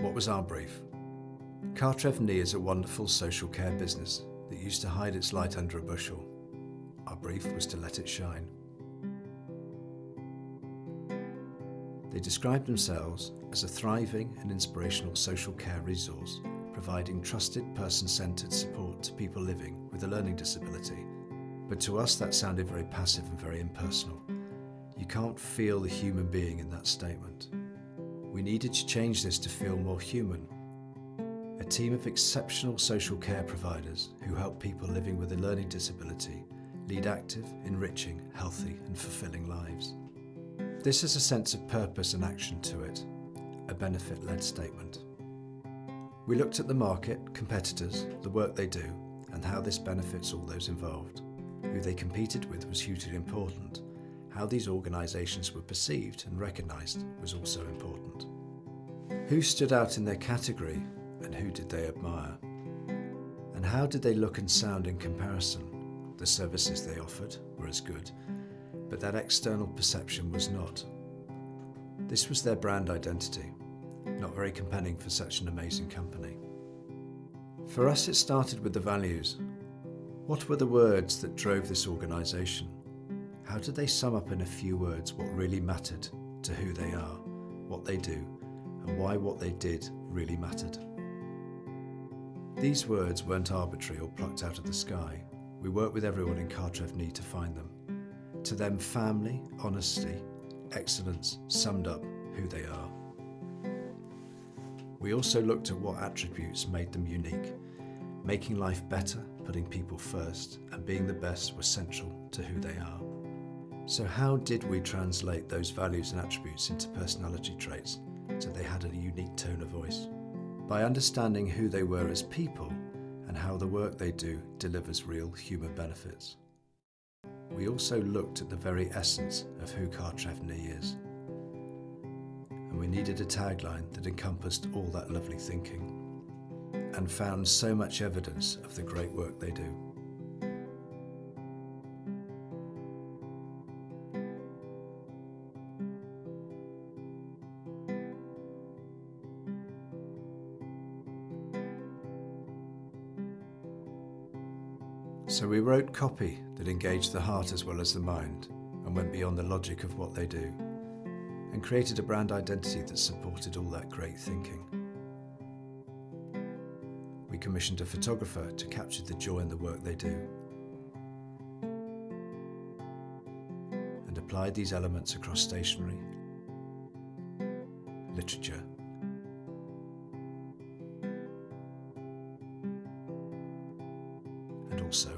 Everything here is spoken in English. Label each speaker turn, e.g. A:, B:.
A: What was our brief? Cartref Ni is a wonderful social care business that used to hide its light under a bushel. Our brief was to let it shine. They described themselves as a thriving and inspirational social care resource, providing trusted, person-centred support to people living with a learning disability. But to us that sounded very passive and very impersonal. You can't feel the human being in that statement. We needed to change this to feel more human. A team of exceptional social care providers who help people living with a learning disability lead active, enriching, healthy and fulfilling lives. This has a sense of purpose and action to it, a benefit-led statement. We looked at the market, competitors, the work they do, and how this benefits all those involved. Who they competed with was hugely important. How these organisations were perceived and recognised was also important. Who stood out in their category and who did they admire? And how did they look and sound in comparison? The services they offered were as good, but that external perception was not. This was their brand identity, not very compelling for such an amazing company. For us, it started with the values. What were the words that drove this organisation? How did they sum up in a few words what really mattered to who they are, what they do, and why what they did really mattered? These words weren't arbitrary or plucked out of the sky. We worked with everyone in Cartref Ni to find them. To them, family, honesty, excellence summed up who they are. We also looked at what attributes made them unique. Making life better, putting people first, and being the best were central to who they are. So how did we translate those values and attributes into personality traits so they had a unique tone of voice? By understanding who they were as people and how the work they do delivers real human benefits. We also looked at the very essence of who Cartref Ni is. And we needed a tagline that encompassed all that lovely thinking and found so much evidence of the great work they do. So we wrote copy that engaged the heart as well as the mind and went beyond the logic of what they do, and created a brand identity that supported all that great thinking. We commissioned a photographer to capture the joy in the work they do, and applied these elements across stationery, literature, and also